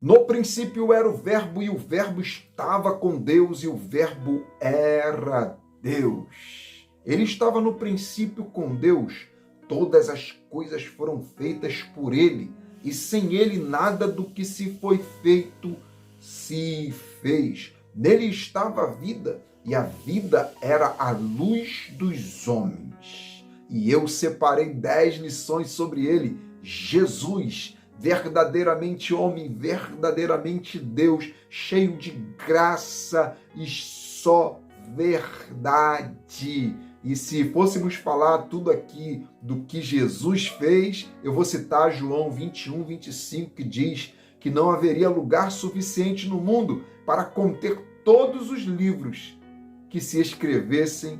No princípio era o Verbo, e o Verbo estava com Deus, e o Verbo era Deus. Ele estava no princípio com Deus. Todas as coisas foram feitas por ele, e sem ele nada do que se foi feito se fez. Nele estava a vida, e a vida era a luz dos homens. E eu separei 10 lições sobre ele. Jesus, verdadeiramente homem, verdadeiramente Deus, cheio de graça e só verdade. E se fôssemos falar tudo aqui do que Jesus fez, eu vou citar João 21, 25, que diz que não haveria lugar suficiente no mundo para conter todos os livros que se escrevessem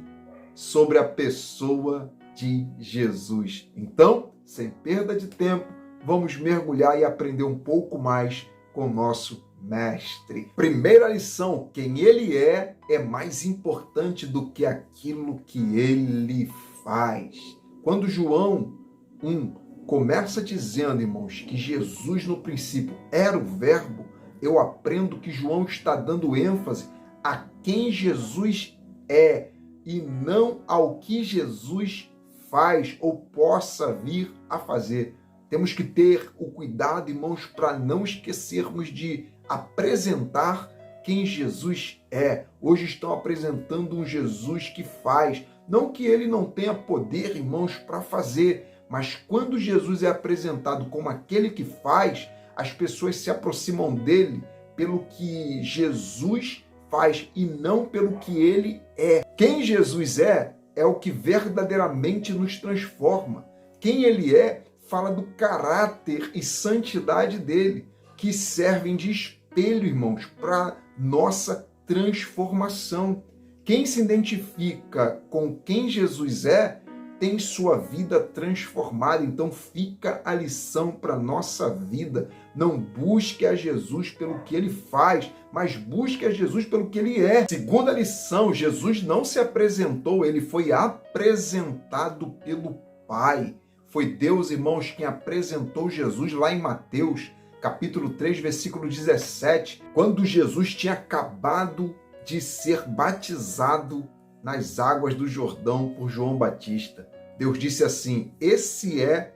sobre a pessoa de Jesus. Então, sem perda de tempo, vamos mergulhar e aprender um pouco mais com o nosso mestre. Primeira lição: quem ele é mais importante do que aquilo que ele faz. Quando João 1 começa dizendo, irmãos, que Jesus no princípio era o Verbo, eu aprendo que João está dando ênfase a quem Jesus é e não ao que Jesus faz ou possa vir a fazer. Temos que ter o cuidado, irmãos, para não esquecermos de apresentar quem Jesus é. Hoje estão apresentando um Jesus que faz. Não que ele não tenha poder, irmãos, para fazer, mas quando Jesus é apresentado como aquele que faz, as pessoas se aproximam dele pelo que Jesus faz e não pelo que ele é. Quem Jesus é o que verdadeiramente nos transforma. Quem ele é fala do caráter e santidade dele, que servem de espelho, irmãos, para nossa transformação. Quem se identifica com quem Jesus é, tem sua vida transformada. Então fica a lição para a nossa vida. Não busque a Jesus pelo que ele faz, mas busque a Jesus pelo que ele é. Segunda lição: Jesus não se apresentou, ele foi apresentado pelo Pai. Foi Deus, irmãos, quem apresentou Jesus lá em Mateus, capítulo 3, versículo 17, quando Jesus tinha acabado de ser batizado nas águas do Jordão por João Batista. Deus disse assim: esse é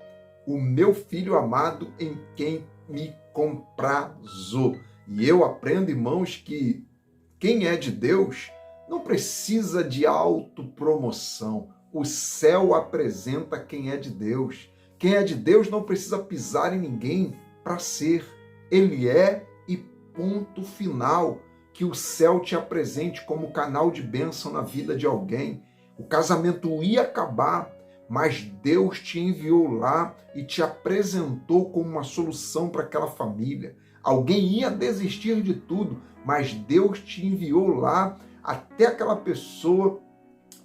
o meu filho amado em quem me comprazo. E eu aprendo, irmãos, que quem é de Deus não precisa de autopromoção. O céu apresenta quem é de Deus. Quem é de Deus não precisa pisar em ninguém para ser. Ele é, e ponto final. Que o céu te apresente como canal de bênção na vida de alguém. O casamento ia acabar, mas Deus te enviou lá e te apresentou como uma solução para aquela família. Alguém ia desistir de tudo, mas Deus te enviou lá até aquela pessoa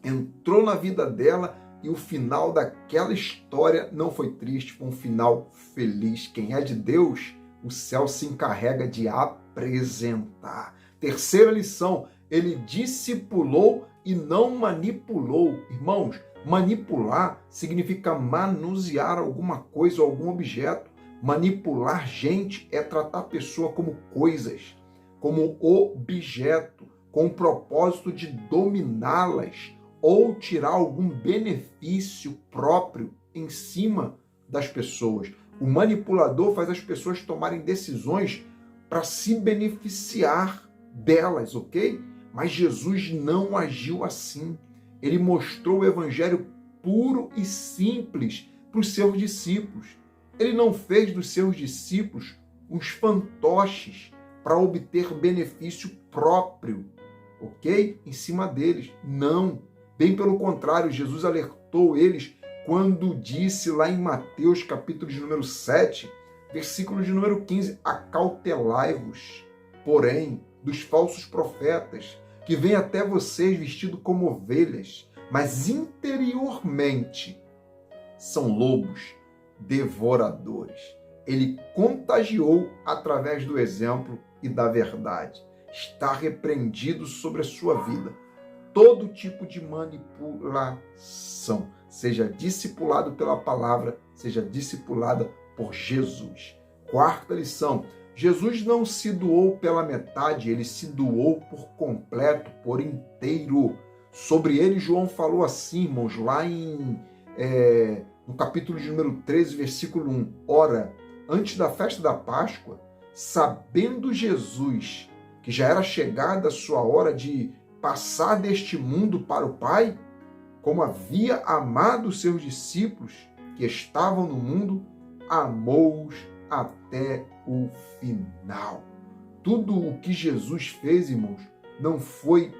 entrou na vida dela e o final daquela história não foi triste, foi um final feliz. Quem é de Deus, o céu se encarrega de apresentar. Terceira lição: ele discipulou e não manipulou. Irmãos, manipular significa manusear alguma coisa ou algum objeto. Manipular gente é tratar a pessoa como coisas, como objeto, com o propósito de dominá-las ou tirar algum benefício próprio em cima das pessoas. O manipulador faz as pessoas tomarem decisões para se beneficiar delas, ok? Mas Jesus não agiu assim. Ele mostrou o evangelho puro e simples para os seus discípulos. Ele não fez dos seus discípulos uns fantoches para obter benefício próprio, ok? Em cima deles. Não. Bem pelo contrário, Jesus alertou eles quando disse lá em Mateus, capítulo de número 7, versículo de número 15, acautelai-vos, porém, dos falsos profetas, que vêm até vocês vestidos como ovelhas, mas interiormente são lobos devoradores. Ele contagiou através do exemplo e da verdade. Está repreendido sobre a sua vida todo tipo de manipulação. Seja discipulado pela palavra, seja discipulada por Jesus. Quarta lição: Jesus não se doou pela metade, ele se doou por completo, por inteiro. Sobre ele, João falou assim, irmãos, lá no capítulo de número 13, versículo 1. Ora, antes da festa da Páscoa, sabendo Jesus que já era chegada a sua hora de passar deste mundo para o Pai, como havia amado os seus discípulos que estavam no mundo, amou-os até o final. Tudo o que Jesus fez, irmãos, não foi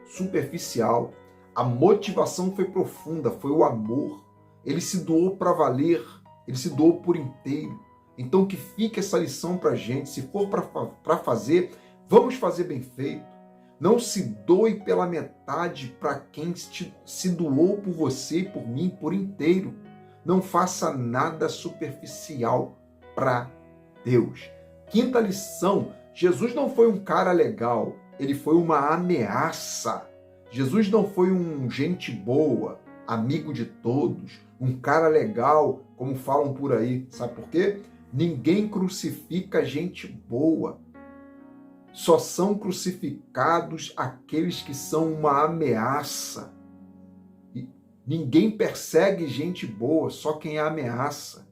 superficial. A motivação foi profunda, foi o amor. Ele se doou para valer, ele se doou por inteiro. Então que fique essa lição para a gente. Se for para fazer, vamos fazer bem feito. Não se doe pela metade para quem se doou por você e por mim por inteiro. Não faça nada superficial para Deus. Quinta lição, Jesus não foi um cara legal, ele foi uma ameaça. Jesus não foi um gente boa, amigo de todos, um cara legal, como falam por aí. Sabe por quê? Ninguém crucifica gente boa. Só são crucificados aqueles que são uma ameaça. E ninguém persegue gente boa, só quem é ameaça.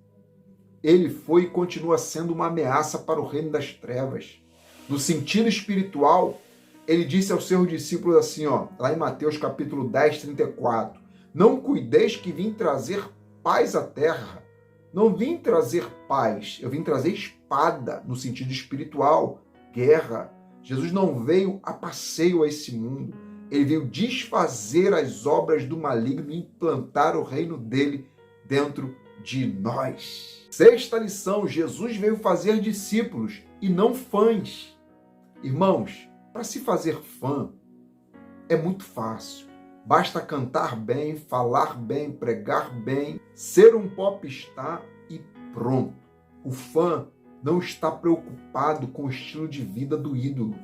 Ele foi e continua sendo uma ameaça para o reino das trevas. No sentido espiritual, ele disse aos seus discípulos assim, lá em Mateus capítulo 10, 34, não cuideis que vim trazer paz à terra. Não vim trazer paz, eu vim trazer espada, no sentido espiritual, guerra. Jesus não veio a passeio a esse mundo. Ele veio desfazer as obras do maligno e implantar o reino dele dentro de nós. Sexta lição, Jesus veio fazer discípulos e não fãs. Irmãos, para se fazer fã é muito fácil. Basta cantar bem, falar bem, pregar bem, ser um popstar e pronto. O fã não está preocupado com o estilo de vida do ídolo.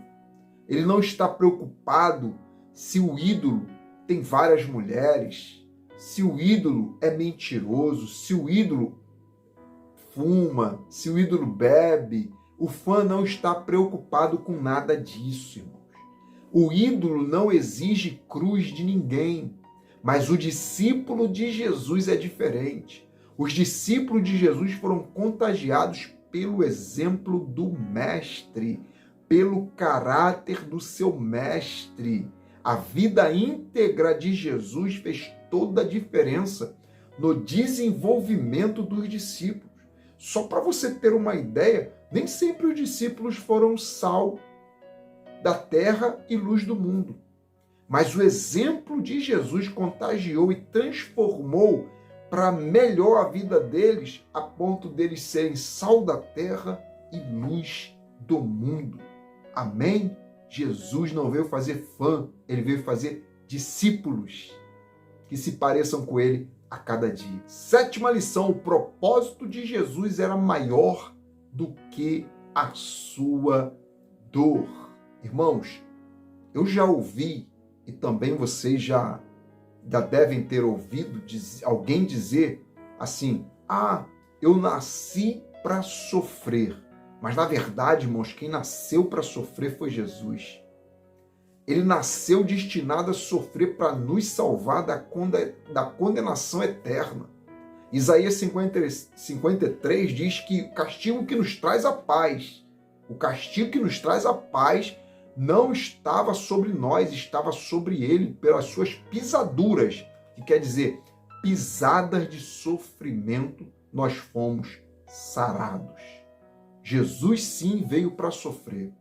Ele não está preocupado se o ídolo tem várias mulheres, se o ídolo é mentiroso, se o ídolo fuma, se o ídolo bebe. O fã não está preocupado com nada disso, irmãos. O ídolo não exige cruz de ninguém, mas o discípulo de Jesus é diferente. Os discípulos de Jesus foram contagiados pelo exemplo do mestre, pelo caráter do seu mestre. A vida íntegra de Jesus fez toda a diferença no desenvolvimento dos discípulos. Só para você ter uma ideia, nem sempre os discípulos foram sal da terra e luz do mundo. Mas o exemplo de Jesus contagiou e transformou para melhor a vida deles, a ponto deles serem sal da terra e luz do mundo. Amém? Jesus não veio fazer fã, ele veio fazer discípulos que se pareçam com ele a cada dia. Sétima lição, o propósito de Jesus era maior do que a sua dor. Irmãos, eu já ouvi, e também vocês já devem ter ouvido alguém dizer assim, eu nasci para sofrer. Mas na verdade, irmãos, quem nasceu para sofrer foi Jesus. Ele nasceu destinado a sofrer para nos salvar da condenação eterna. Isaías 53 diz que o castigo que nos traz a paz, não estava sobre nós, estava sobre ele, pelas suas pisaduras, que quer dizer, pisadas de sofrimento, nós fomos sarados. Jesus sim veio para sofrer,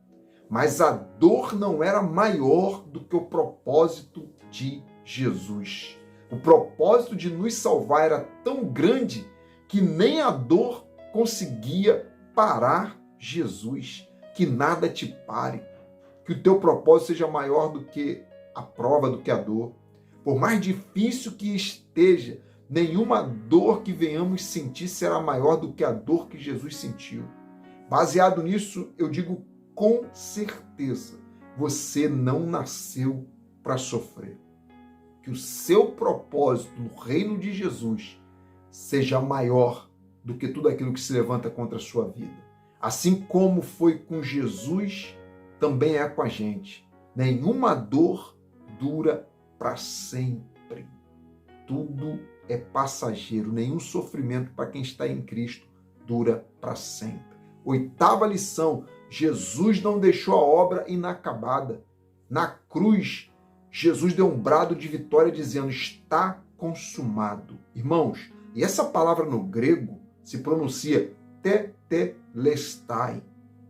mas a dor não era maior do que o propósito de Jesus. O propósito de nos salvar era tão grande que nem a dor conseguia parar Jesus. Que nada te pare, que o teu propósito seja maior do que a prova, do que a dor. Por mais difícil que esteja, nenhuma dor que venhamos sentir será maior do que a dor que Jesus sentiu. Baseado nisso, eu digo com certeza, você não nasceu para sofrer. Que o seu propósito no reino de Jesus seja maior do que tudo aquilo que se levanta contra a sua vida. Assim como foi com Jesus, também é com a gente. Nenhuma dor dura para sempre. Tudo é passageiro. Nenhum sofrimento para quem está em Cristo dura para sempre. 8ª lição: Jesus não deixou a obra inacabada. Na cruz, Jesus deu um brado de vitória dizendo: está consumado. Irmãos, e essa palavra no grego se pronuncia tetelestai.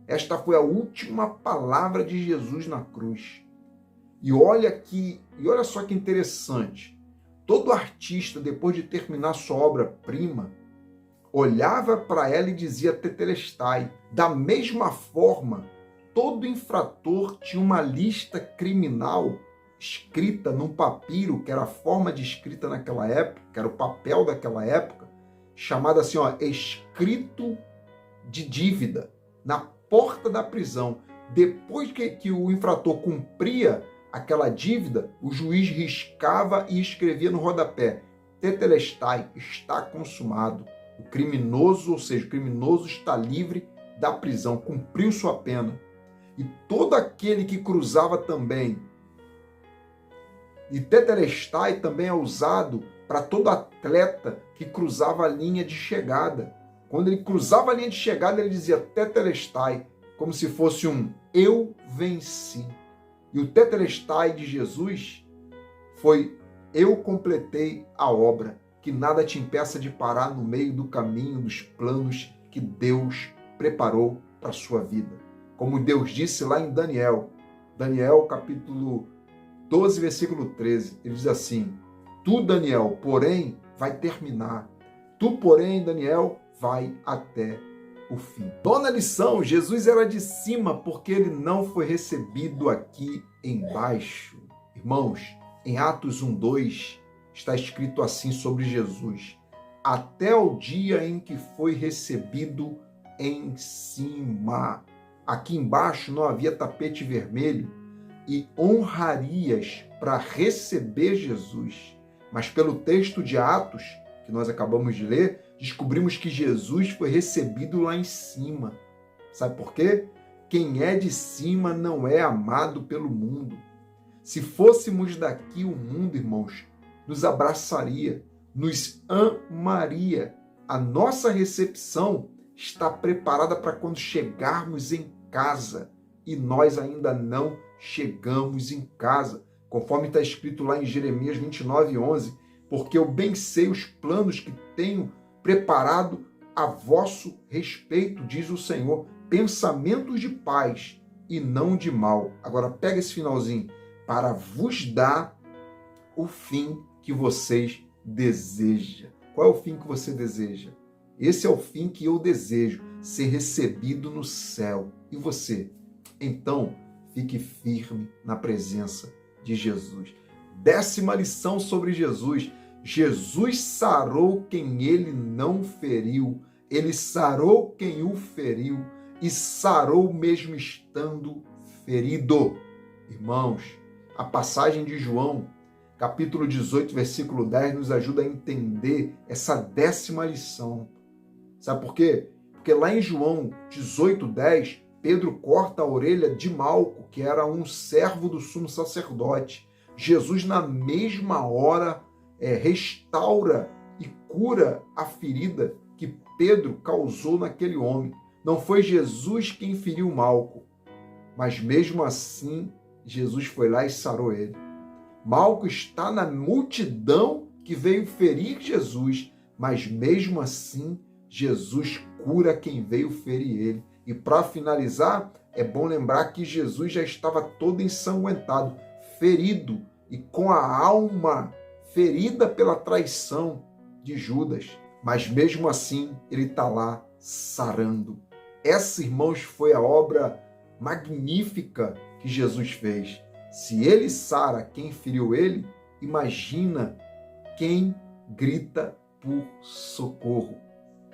Esta foi a última palavra de Jesus na cruz. E olha só que interessante. Todo artista, depois de terminar sua obra-prima, olhava para ela e dizia tetelestai. Da mesma forma, todo infrator tinha uma lista criminal escrita num papiro, que era a forma de escrita naquela época, que era o papel daquela época, chamada assim, escrito de dívida, na porta da prisão. Depois que o infrator cumpria aquela dívida, o juiz riscava e escrevia no rodapé: tetelestai, está consumado. O criminoso, ou seja, o criminoso está livre da prisão, cumpriu sua pena. E todo aquele que cruzava também, e tetelestai também é usado para todo atleta que cruzava a linha de chegada. Quando ele cruzava a linha de chegada, ele dizia tetelestai, como se fosse um eu venci. E o tetelestai de Jesus foi: eu completei a obra, que nada te impeça de parar no meio do caminho dos planos que Deus preparou para a sua vida. Como Deus disse lá em Daniel capítulo 12, versículo 13, ele diz assim: tu, Daniel, porém, vai terminar. Tu, porém, Daniel, vai até o fim. 9ª lição: Jesus era de cima porque ele não foi recebido aqui embaixo. Irmãos, em Atos 1:2 está escrito assim sobre Jesus: até o dia em que foi recebido em cima. Aqui embaixo não havia tapete vermelho e honrarias para receber Jesus. Mas pelo texto de Atos, que nós acabamos de ler, descobrimos que Jesus foi recebido lá em cima. Sabe por quê? Quem é de cima não é amado pelo mundo. Se fôssemos daqui, o mundo, irmãos, nos abraçaria, nos amaria. A nossa recepção está preparada para quando chegarmos em casa, e nós ainda não chegamos em casa, conforme está escrito lá em Jeremias 29:11, porque eu bem sei os planos que tenho preparado a vosso respeito, diz o Senhor, pensamentos de paz e não de mal. Agora pega esse finalzinho: para vos dar o fim que vocês desejam. Qual é o fim que você deseja? Esse é o fim que eu desejo, ser recebido no céu. E você? Então, fique firme na presença de Jesus. 10ª lição sobre Jesus: Jesus sarou quem ele não feriu, ele sarou quem o feriu e sarou mesmo estando ferido. Irmãos, a passagem de João, capítulo 18, versículo 10, nos ajuda a entender essa 10ª lição. Sabe por quê? Porque lá em João 18:10, Pedro corta a orelha de Malco, que era um servo do sumo sacerdote. Jesus, na mesma hora, restaura e cura a ferida que Pedro causou naquele homem. Não foi Jesus quem feriu Malco, mas mesmo assim, Jesus foi lá e sarou ele. Malco está na multidão que veio ferir Jesus, mas mesmo assim, Jesus cura quem veio ferir ele. E para finalizar, é bom lembrar que Jesus já estava todo ensanguentado, ferido e com a alma ferida pela traição de Judas. Mas mesmo assim, ele está lá sarando. Essa, irmãos, foi a obra magnífica que Jesus fez. Se ele sara quem feriu ele, imagina quem grita por socorro.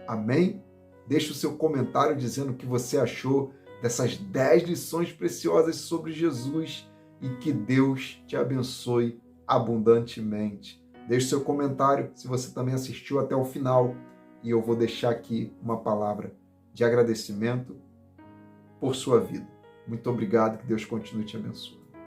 Amém? Deixe o seu comentário dizendo o que você achou dessas 10 lições preciosas sobre Jesus e que Deus te abençoe abundantemente. Deixe o seu comentário se você também assistiu até o final e eu vou deixar aqui uma palavra de agradecimento por sua vida. Muito obrigado, que Deus continue te abençoando.